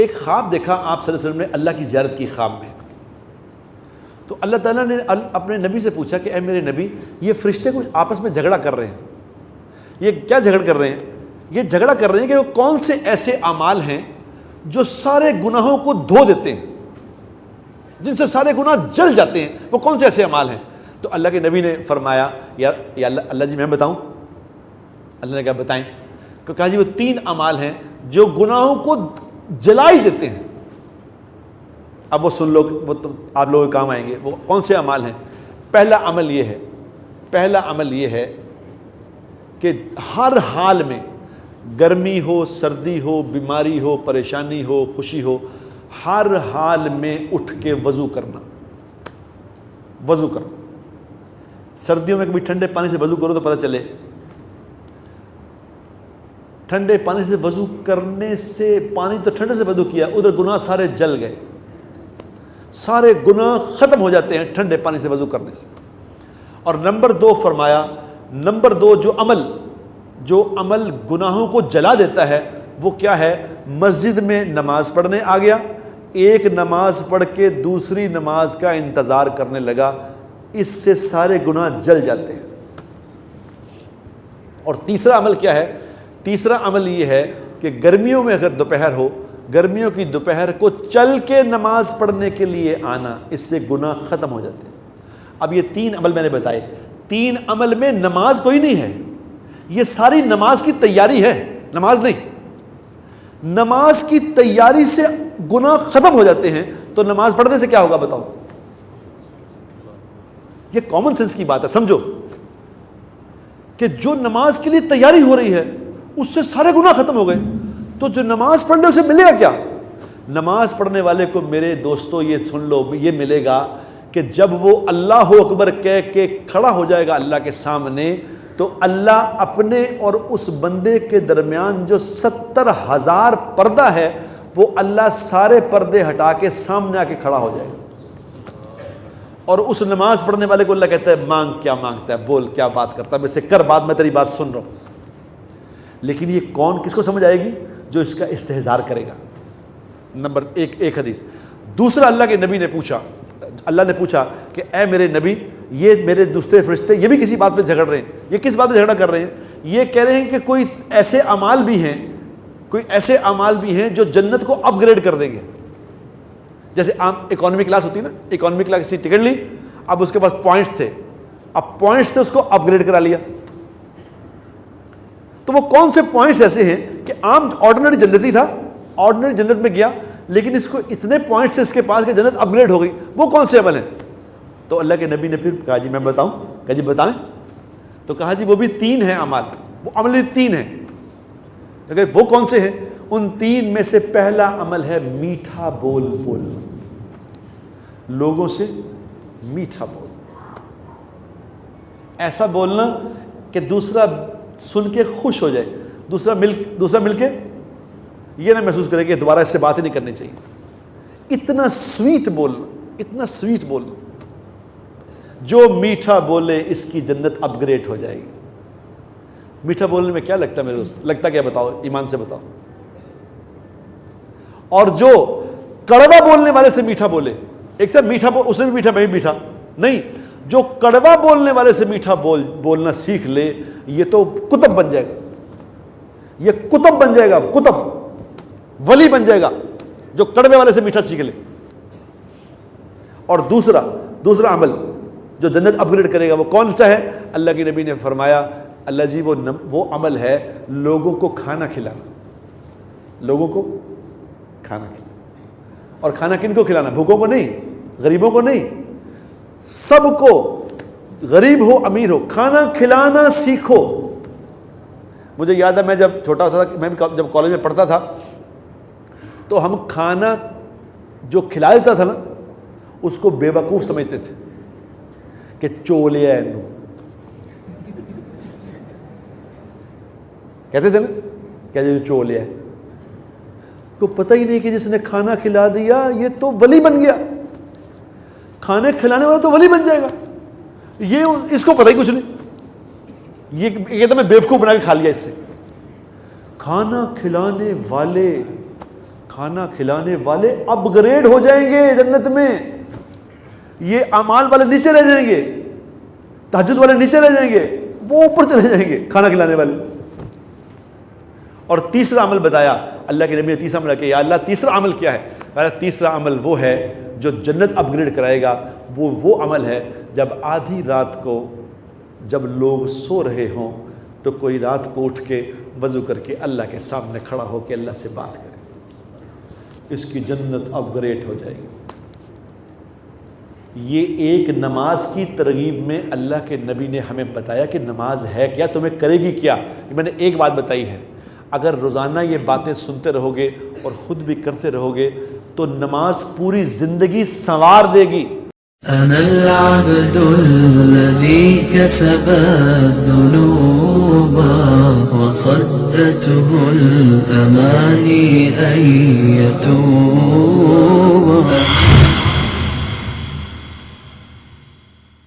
ایک خواب دیکھا آپ صلی اللہ علیہ وسلم نے اللہ کی زیارت کی خواب میں. تو اللہ تعالیٰ نے اپنے نبی سے پوچھا کہ اے میرے نبی یہ فرشتے کچھ آپس میں جھگڑا کر رہے ہیں, یہ کیا جھگڑ کر رہے ہیں؟ یہ جھگڑا کر رہے ہیں کہ وہ کون سے ایسے اعمال ہیں جو سارے گناہوں کو دھو دیتے ہیں, جن سے سارے گناہ جل جاتے ہیں, وہ کون سے ایسے اعمال ہیں؟ تو اللہ کے نبی نے فرمایا یا اللہ جی میں بتاؤں؟ اللہ نے کہا بتائیں. تو کہا جی وہ 3 اعمال ہیں جو گناہوں کو جلا ہی دیتے ہیں. اب وہ سن لو, وہ تو آپ لوگوں کے کام آئیں گے. وہ کون سے اعمال ہیں؟ پہلا عمل یہ ہے کہ ہر حال میں, گرمی ہو, سردی ہو, بیماری ہو, پریشانی ہو, خوشی ہو, ہر حال میں اٹھ کے وضو کرنا. سردیوں میں کبھی ٹھنڈے پانی سے وضو کرو تو پتہ چلے, ٹھنڈے پانی سے وضو کرنے سے, پانی تو ٹھنڈے سے وضو کیا, ادھر گناہ سارے جل گئے, سارے گناہ ختم ہو جاتے ہیں ٹھنڈے پانی سے وضو کرنے سے. اور نمبر 2 فرمایا, نمبر 2 جو عمل گناہوں کو جلا دیتا ہے وہ کیا ہے؟ مسجد میں نماز پڑھنے آ گیا, ایک نماز پڑھ کے دوسری نماز کا انتظار کرنے لگا, اس سے سارے گناہ جل جاتے ہیں. اور تیسرا عمل کیا ہے؟ تیسرا عمل یہ ہے کہ گرمیوں میں اگر دوپہر ہو, گرمیوں کی دوپہر کو چل کے نماز پڑھنے کے لیے آنا, اس سے گناہ ختم ہو جاتے ہیں. اب یہ 3 عمل میں نے بتائے, 3 عمل میں نماز کوئی نہیں ہے, یہ ساری نماز کی تیاری ہے, نماز نہیں. نماز کی تیاری سے گناہ ختم ہو جاتے ہیں, تو نماز پڑھنے سے کیا ہوگا بتاؤ؟ یہ کامن سینس کی بات ہے, سمجھو کہ جو نماز کے لیے تیاری ہو رہی ہے اس سے سارے گناہ ختم ہو گئے, تو جو نماز پڑھ لے اسے ملے گا کیا؟ نماز پڑھنے والے کو میرے دوستو یہ سن لو, یہ ملے گا کہ جب وہ اللہ اکبر کہہ کے کھڑا ہو جائے گا اللہ کے سامنے, تو اللہ اپنے اور اس بندے کے درمیان جو 70,000 پردہ ہے, وہ اللہ سارے پردے ہٹا کے سامنے آ کے کھڑا ہو جائے گا. اور اس نماز پڑھنے والے کو اللہ کہتا ہے مانگ, کیا مانگتا ہے, بول کیا بات کرتا ہے, میں سے کر بات, میں تیری بات سن رہا ہوں. لیکن یہ کون, کس کو سمجھ آئے گی؟ جو اس کا استحضار کرے گا. نمبر 1 حدیث. دوسرا اللہ کے نبی نے پوچھا, اللہ نے پوچھا کہ اے میرے نبی یہ میرے دوسرے فرشتے یہ بھی کسی بات پہ جھگڑ رہے ہیں, یہ کس بات پہ جھگڑا کر رہے ہیں؟ یہ کہہ رہے ہیں کہ کوئی ایسے اعمال بھی ہیں جو جنت کو اپ گریڈ کر دیں گے. جیسے عام اکانومی کلاس ہوتی ہے نا, اکانومی کلاس کی ٹکٹ لی, اب اس کے پاس پوائنٹس تھے, اب پوائنٹس سے اس کو اپ گریڈ کرا لیا. تو وہ کون سے پوائنٹس ایسے ہیں کہ عام آرڈنری جنتی تھا, آرڈنری جنت میں گیا, لیکن اس کو اتنے پوائنٹس سے اس کے پاس کہ جنت اپ گریڈ ہو گئی, وہ کون سے عمل ہیں؟ تو اللہ کے نبی نے پھر کہا جی میں بتاؤں؟ کہا جی بتائیں. تو کہا جی وہ بھی 3 ہیں اعمال, وہ عمل 3 ہیں. وہ کون سے ہیں؟ ان 3 میں سے پہلا عمل ہے میٹھا بول بولنا, لوگوں سے میٹھا بولنا, ایسا بولنا کہ دوسرا سن کے خوش ہو جائے, دوسرا مل کے یہ نہ محسوس کرے کہ دوبارہ اس سے بات ہی نہیں کرنی چاہیے. اتنا سویٹ بولنا, جو میٹھا بولے اس کی جنت اپ گریڈ ہو جائے گی. میٹھا بولنے میں کیا لگتا ہے میرے دوست؟ لگتا کیا بتاؤ, ایمان سے بتاؤ. اور جو کڑوا بولنے والے سے میٹھا بولے, ایک تھا میٹھا اس نے بھی میٹھا, میں بھی میٹھا نہیں, جو کڑوا بولنے والے سے میٹھا بولنا سیکھ لے, یہ تو کتب بن جائے گا, یہ کتب بن جائے گا, کتب ولی بن جائے گا جو کڑوے والے سے میٹھا سیکھ لے. اور دوسرا عمل جو جنت اپ گریڈ کرے گا وہ کون سا ہے؟ اللہ کے نبی نے فرمایا اللہ جی وہ عمل ہے لوگوں کو کھانا کھلانا, لوگوں کو کھانا کھلانا. اور کھانا کن کو کھلانا؟ بھوکوں کو نہیں, غریبوں کو نہیں, سب کو, غریب ہو امیر ہو, کھانا کھلانا سیکھو. مجھے یاد ہے میں جب چھوٹا ہوتا تھا, میں جب کالج میں پڑھتا تھا, تو ہم کھانا جو کھلا دیتا تھا نا اس کو بے وقوف سمجھتے تھے کہ چولیا ہے, کہتے تھے نا, کہتے چولیا ہے. کو پتہ ہی نہیں کہ جس نے کھانا کھلا دیا یہ تو ولی بن گیا, کھانے کھلانے والا تو ولی بن جائے گا. یہ اس کو پتہ ہی کچھ نہیں, یہ کہتا میں بیوقوف بنا کے کھا لیا اس سے. کھانا کھلانے والے کھانا کھلانے والے اپ گریڈ ہو جائیں گے جنت میں، یہ اعمال والے نیچے رہ جائیں گے، تہجد والے نیچے رہ جائیں گے، وہ اوپر چلے جائیں گے کھانا کھلانے والے۔ اور تیسرا عمل بتایا اللہ کے نبی نے، تیسرا عمل کہ یا اللہ تیسرا عمل کیا ہے؟ تیسرا عمل وہ ہے جو جنت اپ گریڈ کرائے گا، وہ عمل ہے جب آدھی رات کو جب لوگ سو رہے ہوں تو کوئی رات کو اٹھ کے وضو کر کے اللہ کے سامنے کھڑا ہو کے اللہ سے بات کرے، اس کی جنت اپ گریڈ ہو جائے گی۔ یہ ایک نماز کی ترغیب میں اللہ کے نبی نے ہمیں بتایا کہ نماز ہے کیا، تمہیں کرے گی کیا۔ میں نے ایک بات بتائی ہے، اگر روزانہ یہ باتیں سنتے رہو گے اور خود بھی کرتے رہو گے تو نماز پوری زندگی سنوار دے گی۔ أنا العبد الذي كسب الذنوب وصدته الأماني أن يتوب